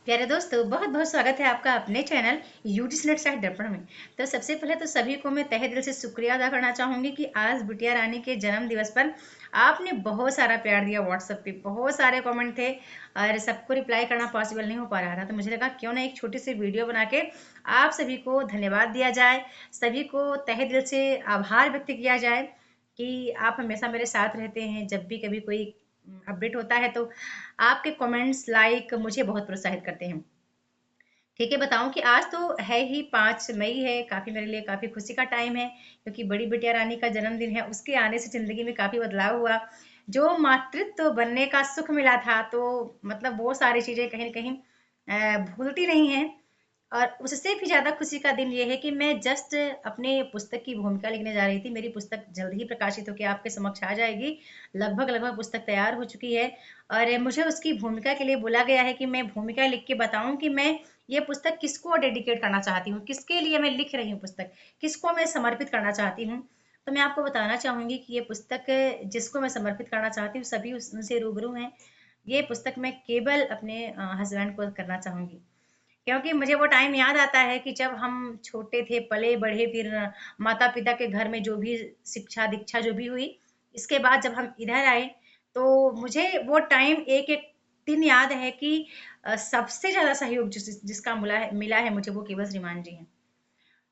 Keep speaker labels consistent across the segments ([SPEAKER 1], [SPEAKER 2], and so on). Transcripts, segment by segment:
[SPEAKER 1] प्यारे दोस्तों, बहुत बहुत स्वागत है आपका अपने चैनल यूटी नेट दर्पण में। तो सबसे पहले तो सभी को मैं तहे दिल से शुक्रिया अदा करना चाहूंगी कि आज बिटिया रानी के जन्म दिवस पर आपने बहुत सारा प्यार दिया। व्हाट्सएप पे बहुत सारे कमेंट थे और सबको रिप्लाई करना पॉसिबल नहीं हो पा रहा था, तो मुझे लगा क्यों ना एक छोटी सी वीडियो बना के आप सभी को धन्यवाद दिया जाए, सभी को तहे दिल से आभार व्यक्त किया जाए कि आप हमेशा मेरे साथ रहते हैं। जब भी कभी कोई अपडेट होता है तो आपके कमेंट्स लाइक मुझे बहुत प्रोत्साहित करते हैं। ठीक है, बताऊं कि आज तो है ही 5 मई है। काफी मेरे लिए काफी खुशी का टाइम है क्योंकि बड़ी बिटिया रानी का जन्मदिन है। उसके आने से जिंदगी में काफी बदलाव हुआ। जो मातृत्व बनने का सुख मिला था, तो मतलब वो सारी चीजें कहीं ना कहीं भूलती नहीं है। और उससे भी ज़्यादा खुशी का दिन ये है कि मैं जस्ट अपने पुस्तक की भूमिका लिखने जा रही थी। मेरी पुस्तक जल्द ही प्रकाशित होकर आपके समक्ष आ जाएगी। लगभग लगभग पुस्तक तैयार हो चुकी है और मुझे उसकी भूमिका के लिए बोला गया है कि मैं भूमिका लिख के बताऊं कि मैं ये पुस्तक किसको डेडिकेट करना चाहती हूँ, किसके लिए मैं लिख रही हूँ पुस्तक, किसको मैं समर्पित करना चाहती हूँ। तो मैं आपको बताना चाहूंगी कि ये पुस्तक जिसको मैं समर्पित करना चाहती हूँ सभी उनसे रूबरू हैं। ये पुस्तक मैं केवल अपने हस्बैंड को करना चाहूंगी क्योंकि मुझे वो टाइम याद आता है कि जब हम छोटे थे, पले बढ़े, फिर माता पिता के घर में जो भी शिक्षा दीक्षा जो भी हुई, इसके बाद जब हम इधर आए तो मुझे वो टाइम एक एक दिन याद है कि सबसे ज्यादा सहयोग जिसका मिला है मुझे, वो केवल श्रीमान जी हैं।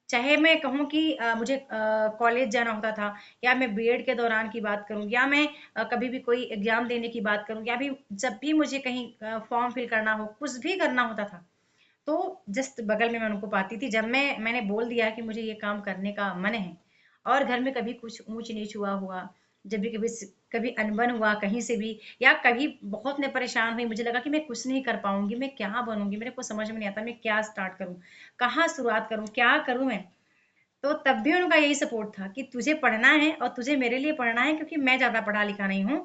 [SPEAKER 1] चाहे मैं कहूँ कि मुझे कॉलेज जाना होता था, या मैं बीएड के दौरान की बात करूँ, या मैं कभी भी कोई एग्जाम देने की बात करूँ, या भी जब भी मुझे कहीं फॉर्म फिल करना हो, कुछ भी करना होता था, तो जस्ट बगल में मैं उनको पाती थी। जब मैंने बोल दिया कि मुझे ये काम करने का मन है और घर में कभी कुछ ऊंच नीच हुआ, जब भी कभी अनबन हुआ कहीं से भी, या कभी बहुत मैं परेशान हुई, मुझे लगा कि मैं कुछ नहीं कर पाऊंगी, मैं क्या बनूंगी, मेरे को समझ में नहीं आता मैं क्या स्टार्ट करूं, कहाँ शुरुआत करूं, क्या करूं मैं। तो तब भी उनका यही सपोर्ट था कि तुझे पढ़ना है और तुझे मेरे लिए पढ़ना है, क्योंकि मैं ज्यादा पढ़ा लिखा नहीं हूँ,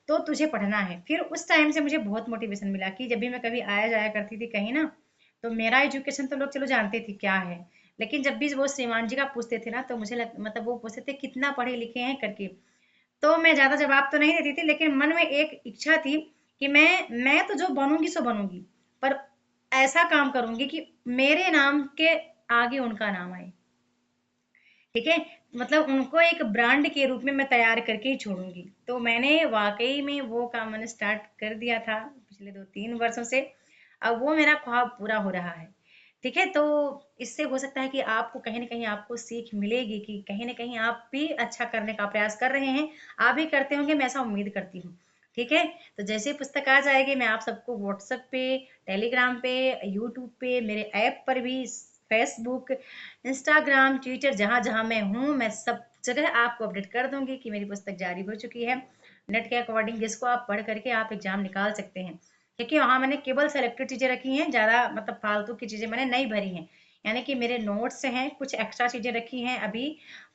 [SPEAKER 1] तो तुझे पढ़ना है। फिर उस टाइम से मुझे बहुत मोटिवेशन मिला कि जब भी मैं कभी आया जाया करती थी कहीं ना, तो मेरा एजुकेशन तो लोग चलो जानते थे क्या है, लेकिन जब भी वो श्रीमान जी का पूछते थे ना, तो मतलब वो पूछते थे कितना पढ़े लिखे हैं करके, तो मैं ज्यादा जवाब तो नहीं देती थी, लेकिन मन में एक इच्छा थी कि मैं तो जो बनूंगी सो बनूंगी, पर ऐसा काम करूंगी कि मेरे नाम के आगे उनका नाम आए। ठीक है, मतलब उनको एक ब्रांड के रूप में मैं तैयार करके ही छोड़ूंगी। तो मैंने वाकई में वो काम मैंने स्टार्ट कर दिया था पिछले 2-3 वर्षों से। अब वो मेरा ख्वाब पूरा हो रहा है। ठीक है, तो इससे हो सकता है कि आपको कहीं ना कहीं आपको सीख मिलेगी कि कहीं ना कहीं आप भी अच्छा करने का प्रयास कर रहे हैं। आप भी करते होंगे, मैं ऐसा उम्मीद करती हूँ। ठीक है, तो जैसे ही पुस्तक आ जाएगी मैं आप सबको व्हाट्सएप पे, टेलीग्राम पे, यूट्यूब पे, मेरे ऐप पर भी, फेसबुक, इंस्टाग्राम, ट्विटर, जहां जहां मैं हूँ मैं सब जगह आपको अपडेट कर दूंगी कि मेरी पुस्तक जारी हो चुकी है। नेट के अकॉर्डिंग जिसको आप पढ़ करके आप एग्जाम निकाल सकते हैं, क्योंकि वहां मैंने केवल सेलेक्टेड चीजें रखी हैं, ज्यादा मतलब फालतू की चीजें मैंने नहीं भरी हैं। यानी कि मेरे नोट्स हैं, कुछ एक्स्ट्रा चीजें रखी हैं अभी।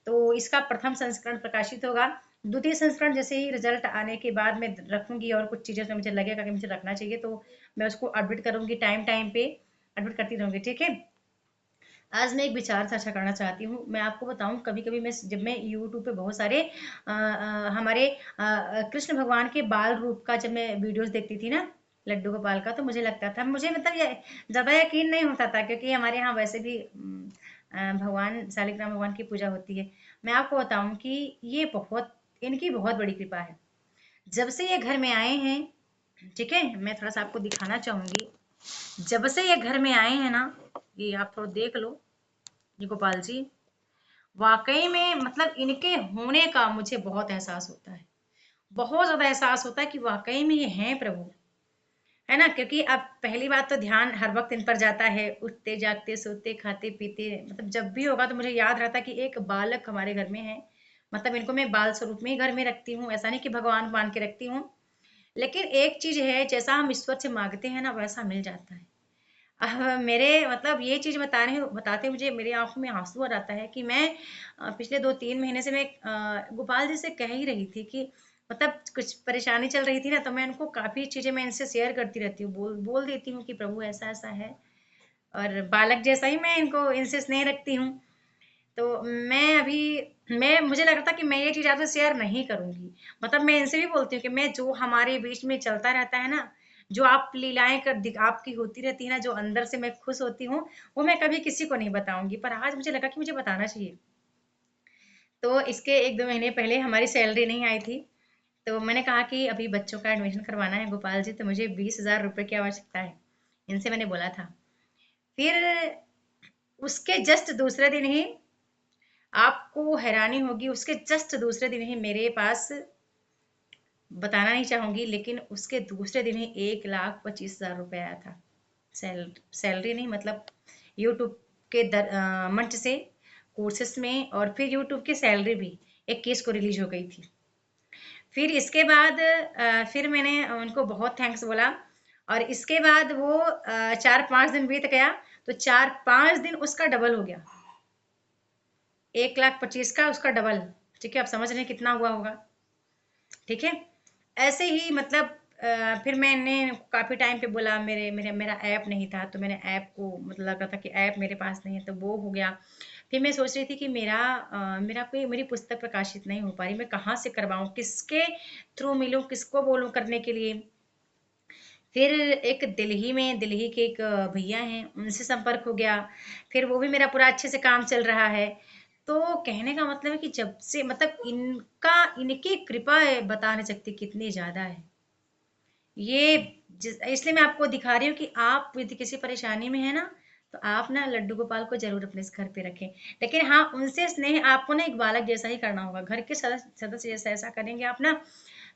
[SPEAKER 1] तो इसका प्रथम संस्करण प्रकाशित होगा। द्वितीय संस्करण जैसे ही रिजल्ट आने के बाद मैं रखूंगी, और कुछ चीजें जो मुझे लगेगा कि मुझे रखना चाहिए तो मैं उसको अपडेट करूंगी, टाइम टाइम पे अपडेट करती रहूंगी। ठीक है, आज मैं एक विचार साझा करना चाहती हूँ। मैं आपको बताऊं, कभी कभी जब मैं यूट्यूब पे बहुत सारे हमारे कृष्ण भगवान के बाल रूप का जब मैं वीडियोस देखती थी ना, लड्डू गोपाल का, तो मुझे लगता था, मुझे मतलब ये ज्यादा यकीन नहीं होता था, क्योंकि हमारे यहाँ वैसे भी भगवान शालिग्राम भगवान की पूजा होती है। मैं आपको बताऊं कि ये बहुत, इनकी बहुत बड़ी कृपा है। जब से ये घर में आए हैं, ठीक है, मैं थोड़ा सा आपको दिखाना चाहूंगी। जब से ये घर में आए हैं ना, ये आप थोड़ा देख लो, ये गोपाल जी, वाकई में मतलब इनके होने का मुझे बहुत एहसास होता है, बहुत ज्यादा एहसास होता है कि वाकई में ये हैं प्रभु, है ना। क्योंकि अब पहली बात तो ध्यान हर वक्त इन पर जाता है, उठते जागते सोते खाते पीते, मतलब जब भी होगा तो मुझे याद रहता है कि एक बालक हमारे घर में है। मतलब इनको मैं बाल स्वरूप में ही घर में रखती हूँ, ऐसा नहीं कि भगवान मान के रखती हूँ। लेकिन एक चीज है, जैसा हम ईश्वर से मांगते हैं ना, वैसा मिल जाता है। मेरे मतलब ये चीज़ बताते मुझे मेरी आँखों में आँसू आ जाता है कि मैं पिछले 2-3 महीने से मैं गोपाल जी से कह ही रही थी कि मतलब कुछ परेशानी चल रही थी ना, तो मैं उनको काफ़ी चीज़ें मैं इनसे शेयर करती रहती हूँ, बोल बोल देती हूँ कि प्रभु ऐसा ऐसा है। और बालक जैसा ही मैं इनको इनसे स्नेह रखती हूँ। तो मैं मुझे लग रहा था कि मैं ये चीज़ आपसे शेयर नहीं करूँगी। मतलब मैं इनसे भी बोलती हूँ कि मैं जो हमारे बीच में चलता रहता है ना, जो आप लीलाएं आपकी होती रहती है ना, जो अंदर से मैं खुश होती हूँ, वो मैं कभी किसी को नहीं बताऊंगी, पर आज मुझे लगा कि मुझे बताना चाहिए। तो इसके 1-2 महीने पहले हमारी सैलरी नहीं आई थी, तो मैंने कहा कि अभी बच्चों का एडमिशन करवाना है गोपाल जी, तो मुझे 20,000 रुपये की आवश्यकता है। इनसे मैंने बोला था। फिर उसके जस्ट दूसरे दिन ही, आपको हैरानी होगी, उसके जस्ट दूसरे दिन ही मेरे पास, बताना नहीं चाहूंगी, लेकिन उसके दूसरे दिन ही 1,25,000 रुपये आया था। सैलरी नहीं, मतलब यूट्यूब के मंच से, कोर्सेस में, और फिर यूट्यूब की सैलरी भी 21 को रिलीज हो गई थी। फिर इसके बाद फिर मैंने उनको बहुत थैंक्स बोला, और इसके बाद वो 4-5 दिन बीत गया, तो 4-5 दिन उसका डबल हो गया। 1,25,000 का उसका डबल। ठीक है, आप समझ रहे हैं कितना हुआ होगा। ठीक है, ऐसे ही मतलब फिर मैंने काफ़ी टाइम पे बोला, मेरा ऐप नहीं था, तो मैंने ऐप को, मतलब लग रहा था कि ऐप मेरे पास नहीं है, तो वो हो गया। फिर मैं सोच रही थी कि मेरा कोई, मेरी पुस्तक प्रकाशित नहीं हो पा रही, मैं कहाँ से करवाऊँ, किसके थ्रू मिलूँ, किसको बोलूँ करने के लिए। फिर एक दिल्ली के एक भैया हैं, उनसे संपर्क हो गया। फिर वो भी मेरा पूरा अच्छे से काम चल रहा है। तो कहने का मतलब है कि जब से, मतलब इनकी कृपा है, बता नहीं सकती कितनी ज़्यादा है। ये इसलिए मैं आपको दिखा रही हूँ कि आप यदि किसी परेशानी में है ना, तो आप ना लड्डू गोपाल को जरूर अपने इस घर पे रखें। लेकिन हाँ, उनसे स्नेह आपको ना एक बालक जैसा ही करना होगा, घर के सदस्य सदस्य जैसा ऐसा करेंगे आप ना,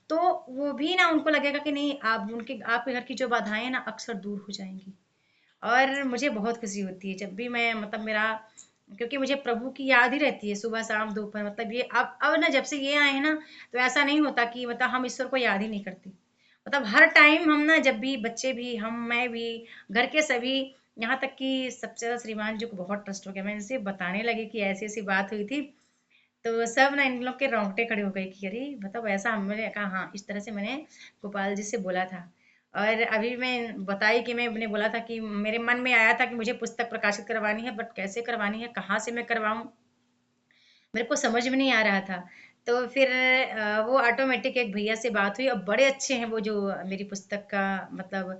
[SPEAKER 1] तो वो भी ना, उनको लगेगा कि नहीं, आप उनके, आपके घर की जो बाधाएं हैं ना, अक्सर दूर हो जाएंगी। और मुझे बहुत खुशी होती है जब भी मैं, मतलब मेरा, क्योंकि मुझे प्रभु की याद ही रहती है सुबह शाम दोपहर, मतलब ये अब ना, जब से ये आए हैं ना, तो ऐसा नहीं होता कि मतलब हम ईश्वर को याद ही नहीं करते। मतलब हर टाइम हम ना, जब भी बच्चे भी, हम, मैं भी, घर के सभी, यहाँ तक कि सबसे ज्यादा श्रीमान जी को बहुत ट्रस्ट हो गया। मैं इनसे बताने लगी कि ऐसी ऐसी बात हुई थी, तो सब ना, इन लोग के रोंगटे खड़े हो गए कि अरे, मतलब ऐसा, हमने कहा हाँ, इस तरह से मैंने गोपाल जी से बोला था। और अभी मैं बताई कि मैंने बोला था कि मेरे मन में आया था कि मुझे पुस्तक प्रकाशित करवानी है, बट कैसे करवानी है, कहाँ से मैं करवाऊं, मेरे को समझ में नहीं आ रहा था। तो फिर वो ऑटोमेटिक एक भैया से बात हुई, अब बड़े अच्छे हैं वो, जो मेरी पुस्तक का, मतलब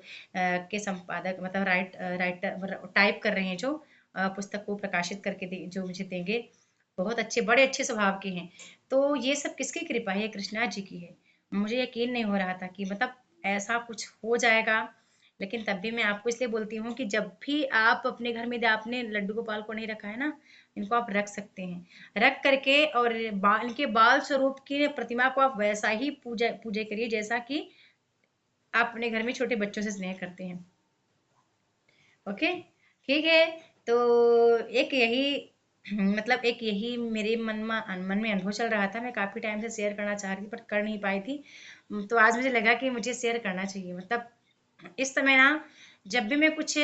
[SPEAKER 1] के संपादक, मतलब राइटर, टाइप कर रहे हैं, जो पुस्तक को प्रकाशित करके जो मुझे देंगे, बहुत अच्छे, बड़े अच्छे स्वभाव के हैं। तो ये सब किसकी कृपा है? ये कृष्णा जी की है। मुझे यकीन नहीं हो रहा था कि मतलब ऐसा कुछ हो जाएगा। लेकिन तब भी मैं आपको इसलिए बोलती हूँ कि जब भी आप अपने घर में, आपने लड्डू गोपाल को नहीं रखा है ना, इनको आप रख सकते हैं। रख करके, और इनके बाल स्वरूप की प्रतिमा को आप वैसा ही पूजा पूजा करिए, जैसा कि आप अपने घर में छोटे बच्चों से स्नेह करते हैं। ओके, ठीक है। तो एक यही मतलब एक यही मेरे मन में अनुभव चल रहा था, मैं काफी टाइम से शेयर करना चाह रही थी, पर कर नहीं पाई थी। तो आज मुझे लगा कि मुझे शेयर करना चाहिए। मतलब इस समय ना, जब भी मैं कुछ